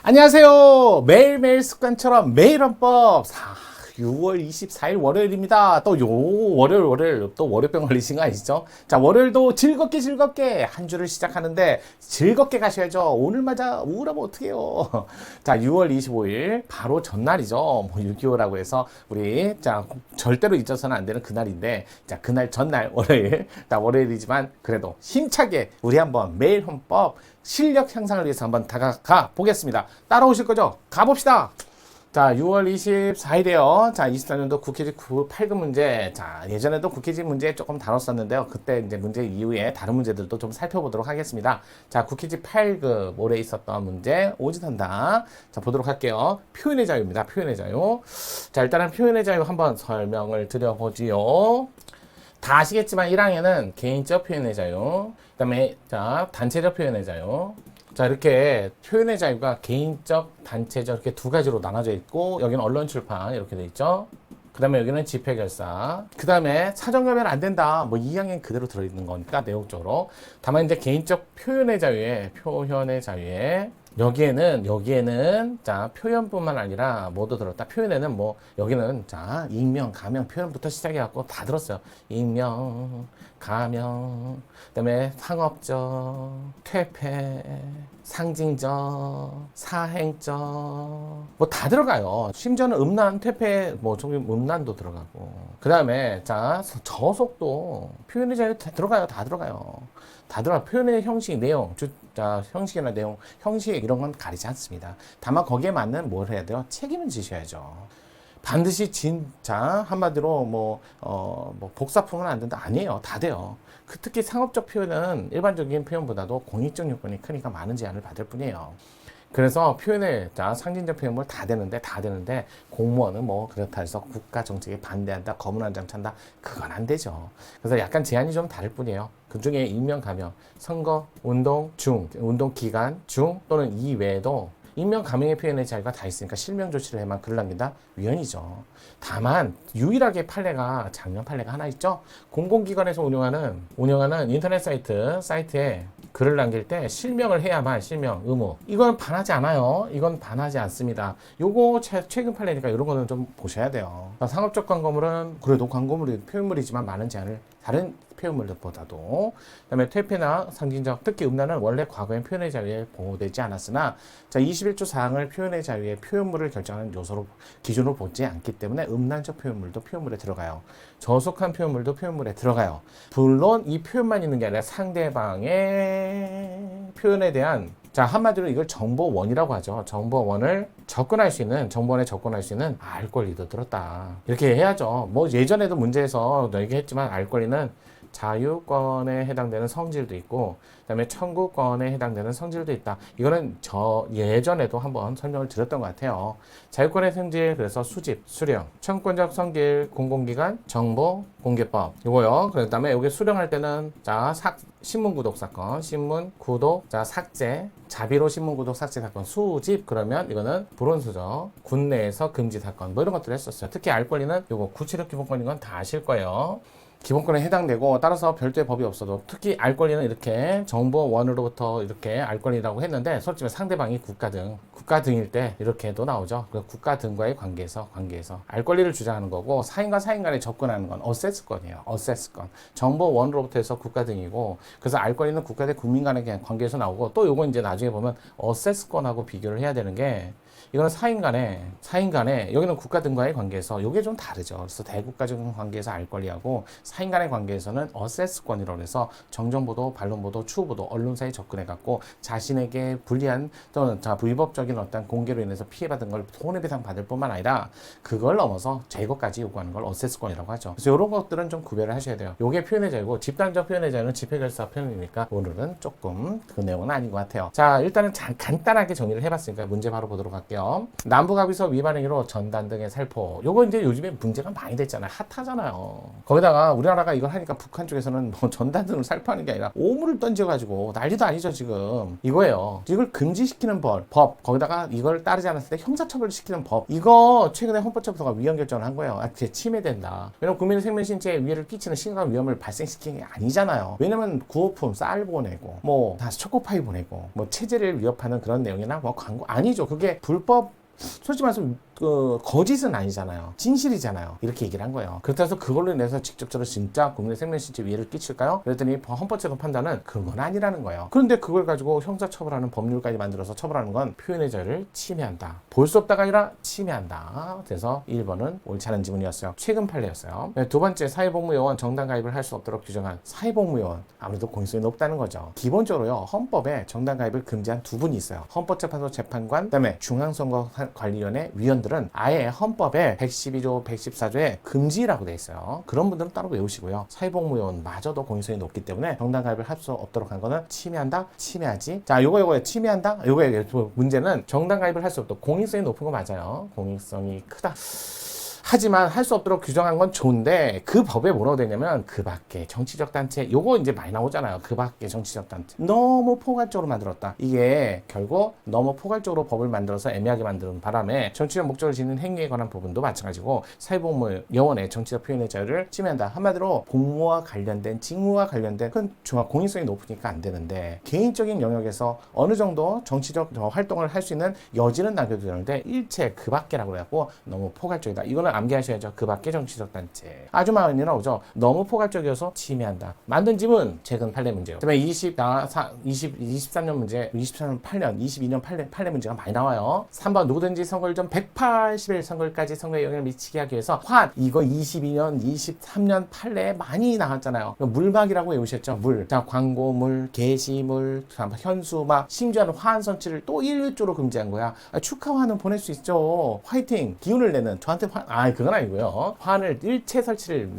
안녕하세요. 매일매일 습관처럼 매일 헌법 6월 24일 월요일입니다. 또 월요일 또 월요병 걸리신 거 아니시죠? 자, 월요일도 즐겁게 한 주를 시작하는데 즐겁게 가셔야죠. 오늘마저 우울하면 어떡해요. 자, 6월 25일 바로 전날이죠. 뭐 6.25라고 해서 우리 자 절대로 잊어서는 안 되는 그날인데, 자, 그날 전날 월요일, 자, 월요일이지만 그래도 힘차게 우리 한번 매일 헌법 실력 향상을 위해서 한번 다가가 보겠습니다. 따라오실 거죠? 가봅시다. 자, 6월 24일에요. 자, 24년도 국회직 8급 문제. 자, 예전에도 국회직 문제 조금 다뤘었는데요. 그때 이제 문제 이후에 다른 문제들도 좀 살펴보도록 하겠습니다. 자, 국회직 8급 올해 있었던 문제 오지선다. 자, 보도록 할게요. 표현의 자유입니다. 표현의 자유. 자, 일단은 표현의 자유 한번 설명을 드려보지요. 다 아시겠지만 1항에는 개인적 표현의 자유, 그 다음에 자 단체적 표현의 자유. 자, 이렇게 표현의 자유가 개인적, 단체적 이렇게 두 가지로 나눠져 있고, 여기는 언론 출판 이렇게 돼 있죠. 그 다음에 여기는 집회 결사. 그 다음에 사전 검열 안 된다. 뭐 2항엔 그대로 들어있는 거니까 내용적으로. 다만 이제 개인적 표현의 자유에 여기에는 자 표현뿐만 아니라 뭐도 들었다. 표현에는 뭐 여기는 자 익명, 가명, 표현부터 시작해갖고 다 들었어요. 익명, 가명, 그다음에 상업적, 퇴폐, 상징적, 사행적, 뭐 다 들어가요. 심지어는 음란, 퇴폐, 뭐 좀 음란도 들어가고. 그다음에 자 저속도 표현의 자유 다 들어가요. 다 들어가. 표현의 형식, 내용, 자, 형식이나 내용, 형식 이런 건 가리지 않습니다. 다만 거기에 맞는 뭘 해야 돼요? 책임을 지셔야죠. 반드시 진짜 한마디로 뭐 복사품은 안 된다. 아니에요. 다 돼요. 특히 상업적 표현은 일반적인 표현보다도 공익적 요건이 크니까 많은 제한을 받을 뿐이에요. 그래서 표현에 자 상징적 표현물 다 되는데 공무원은 뭐 그렇다 해서 국가 정책에 반대한다, 검은 한 장 찬다, 그건 안 되죠. 그래서 약간 제한이 좀 다를 뿐이에요. 그 중에 익명, 가명, 선거, 운동 기간 중 또는 이외에도 익명, 가명의 표현의 자유가 다 있으니까 실명 조치를 해만 글을 남긴다? 위헌이죠. 다만 유일하게 작년 판례가 하나 있죠. 공공기관에서 운영하는 인터넷 사이트에 글을 남길 때 실명을 해야만 실명 의무. 이건 반하지 않아요. 이건 반하지 않습니다. 요거 최근 판례니까 이런 거는 좀 보셔야 돼요. 상업적 광고물은 그래도 광고물이 표현물이지만 많은 제한을 다른 표현물보다도. 그다음에 퇴폐나 상징적, 특히 음란은 원래 과거엔 표현의 자유에 보호되지 않았으나 자 21조 사항을 표현의 자유의 표현물을 결정하는 기준으로 보지 않기 때문에 음란적 표현물도 표현물에 들어가요. 저속한 표현물도 표현물에 들어가요. 물론 이 표현만 있는 게 아니라 상대방의 표현에 대한 자 한마디로 이걸 정보원이라고 하죠. 정보원에 접근할 수 있는 알 권리도 들었다. 이렇게 해야죠. 뭐 예전에도 문제에서 얘기했지만 알 권리는 자유권에 해당되는 성질도 있고, 그다음에 청구권에 해당되는 성질도 있다. 이거는 예전에도 한번 설명을 드렸던 것 같아요. 자유권의 성질, 그래서 수집, 수령, 청구권적 성질, 공공기관, 정보, 공개법. 이거요. 그다음에 여기 수령할 때는 자 신문 구독 사건, 신문 구독, 자 삭제, 자비로 신문 구독 삭제 사건, 수집, 그러면 이거는 불온수죠. 군내에서 금지 사건, 뭐 이런 것들을 했었어요. 특히 알 권리는 이거 구체적 기본권인 건 다 아실 거예요. 기본권에 해당되고, 따라서 별도의 법이 없어도 특히 알 권리는 이렇게 정보원으로부터 이렇게 알 권리라고 했는데, 솔직히 상대방이 국가 등일 때 이렇게도 나오죠. 국가 등과의 관계에서 알 권리를 주장하는 거고, 사인과 사인 간에 접근하는 건 어세스권이에요. 어세스권. 정보원으로부터 해서 국가 등이고, 그래서 알 권리는 국가 대 국민 간의 관계에서 나오고, 또 요건 이제 나중에 보면 어세스권하고 비교를 해야 되는 게, 이거는 사인 간에 여기는 국가 등과의 관계에서 이게 좀 다르죠. 그래서 대국가적 관계에서 알 권리하고 사인 간의 관계에서는 어세스권이라고 해서 정정보도, 반론보도, 추후보도, 언론사에 접근해갖고 자신에게 불리한 또는 불법적인 어떤 공개로 인해서 피해받은 걸 손해배상 받을 뿐만 아니라 그걸 넘어서 제거까지 요구하는 걸 어세스권이라고 하죠. 그래서 이런 것들은 좀 구별을 하셔야 돼요. 요게 표현의 자유고, 집단적 표현의 자유는 집회결사 표현이니까 오늘은 조금 그 내용은 아닌 것 같아요. 자, 일단은 간단하게 정리를 해봤으니까 문제 바로 보도록 할게요. 갈게요. 남북합의서 위반 행위로 전단 등의 살포. 요거 이제 요즘에 문제가 많이 됐잖아요. 핫하잖아요. 거기다가 우리나라가 이걸 하니까 북한 쪽에서는 뭐 전단 등을 살포하는 게 아니라 오물을 던져가지고 난리도 아니죠 지금. 이거예요. 이걸 금지시키는 법. 거기다가 이걸 따르지 않았을 때 형사처벌을 시키는 법. 이거 최근에 헌법재판소가 위헌 결정을 한 거예요. 아, 그게 침해된다. 왜냐면 국민의 생명 신체에 위해를 끼치는 심각한 위험을 발생시키는 게 아니잖아요. 왜냐면 구호품 쌀 보내고 뭐 다시 초코파이 보내고 뭐 체제를 위협하는 그런 내용이나 뭐 광고 아니죠. 그게 불법 솔직히 말해서 거짓은 아니잖아요. 진실이잖아요. 이렇게 얘기를 한 거예요. 그렇다고 해서 그걸로 인해서 직접적으로 진짜 국민의 생명신체 위해를 끼칠까요? 그랬더니 헌법재판 판단은 그건 아니라는 거예요. 그런데 그걸 가지고 형사처벌하는 법률까지 만들어서 처벌하는 건 표현의 자유를 침해한다. 볼 수 없다가 아니라 침해한다. 그래서 1번은 옳지 않은 지문이었어요. 최근 판례였어요. 두 번째, 사회복무요원 정당 가입을 할 수 없도록 규정한 사회복무요원. 아무래도 공익성이 높다는 거죠. 기본적으로요. 헌법에 정당 가입을 금지한 두 분이 있어요. 헌법재판소 재판관, 그다음에 중앙선거관리위원회 위원들 은 아예 헌법에 112조, 114조에 금지라고 돼 있어요. 그런 분들은 따로 외우시고요. 사회복무요원마저도 공익성이 높기 때문에 정당 가입을 할 수 없도록 한 거는 침해한다, 침해하지. 자, 요거 침해한다. 요거의 문제는 정당 가입을 할 수 없도록 공익성이 높은 거 맞아요. 공익성이 크다. 하지만 할 수 없도록 규정한 건 좋은데 그 법에 뭐라고 되냐면 그 밖에 정치적 단체 요거 이제 많이 나오잖아요. 그 밖에 정치적 단체 너무 포괄적으로 만들었다. 이게 결국 너무 포괄적으로 법을 만들어서 애매하게 만드는 바람에 정치적 목적을 지닌 행위에 관한 부분도 마찬가지고 사회복무요원의 정치적 표현의 자유를 침해한다. 한마디로 복무와 관련된 직무와 관련된 그건 중앙 공익성이 높으니까 안 되는데 개인적인 영역에서 어느 정도 정치적 활동을 할 수 있는 여지는 남겨두는데 일체 그 밖에라고 그래갖고 너무 포괄적이다. 이거는 암기하셔야죠. 그 밖에 정치적 단체. 아주 많이 나오죠. 너무 포괄적이어서 침해한다. 만든 집은 최근 판례 문제요. 그다음에 23년 문제, 23년 8년, 22년 판례 문제가 많이 나와요. 3번 누구든지 선거일 전 180일 선거일까지 선거에 영향을 미치게 하기 위해서 이거 22년, 23년 판례에 많이 나왔잖아요. 물막이라고 외우셨죠? 물. 자, 광고물, 게시물, 현수막, 심지어는 화환 선치를 또 1조로 금지한 거야. 축하화는 보낼 수 있죠. 화이팅! 기운을 내는 저한테 그건 아니고요. 화환을 일체 설치를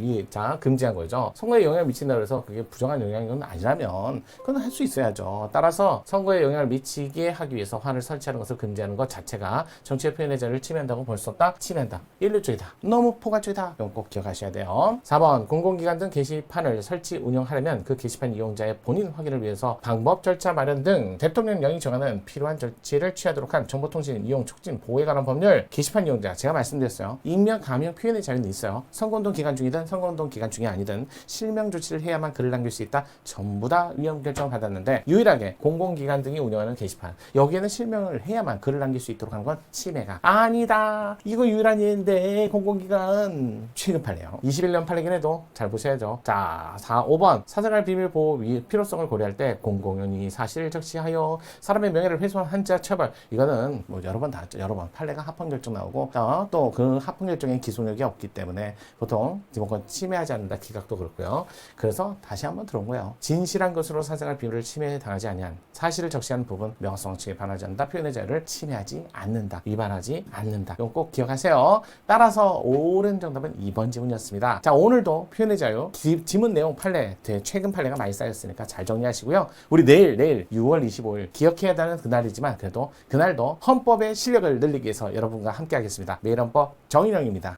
금지한 거죠. 선거에 영향을 미친다고 해서 그게 부정한 영향은 아니라면 그건 할 수 있어야죠. 따라서 선거에 영향을 미치게 하기 위해서 화환을 설치하는 것을 금지하는 것 자체가 정치의 표현의 자유를 침해한다고 볼 수 없다. 침해한다. 일률적이다. 너무 포괄적이다. 이건 꼭 기억하셔야 돼요. 4번 공공기관 등 게시판을 설치 운영하려면 그 게시판 이용자의 본인 확인을 위해서 방법 절차 마련 등 대통령령이 정하는 필요한 조치를 취하도록 한 정보통신 이용 촉진 보호에 관한 법률 게시판 이용자 제가 말씀드렸어요. 익명, 가명, 표현의 자유는 있어요. 선거운동 기간 중이든 선거운동 기간 중이 아니든 실명 조치를 해야만 글을 남길 수 있다. 전부 다 위헌 결정을 받았는데 유일하게 공공기관 등이 운영하는 게시판 여기에는 실명을 해야만 글을 남길 수 있도록 하는 건 침해가 아니다. 이거 유일한 예인데 공공기관 최근 판례요. 21년 판례긴 해도 잘 보셔야죠. 자, 5번 사생활 비밀 보호 필요성을 고려할 때 공공연히 사실을 적시하여 사람의 명예를 훼손한 한자 처벌 이거는 뭐 여러 번 나왔죠. 여러 번 판례가 합헌 결정 나오고 또 그 합헌 결정에 기소력이 없기 때문에 보통 기본권 침해하지 않는다. 기각도 그렇고요. 그래서 다시 한번 들어온 거예요. 진실한 것으로 사생활 비밀을 침해당하지 아니한 사실을 적시하는 부분 명확성 측에 반하지 않는다. 표현의 자유를 침해하지 않는다. 위반하지 않는다. 이건 꼭 기억하세요. 따라서 옳은 정답은 2번 지문이었습니다. 자, 오늘도 표현의 자유 지문 내용 판례 최근 판례가 많이 쌓였으니까 잘 정리하시고요. 우리 내일 6월 25일 기억해야 하는 그날이지만 그래도 그날도 헌법의 실력을 늘리기 위해서 여러분과 함께 하겠습니다. 매일 헌법 정인영입니다.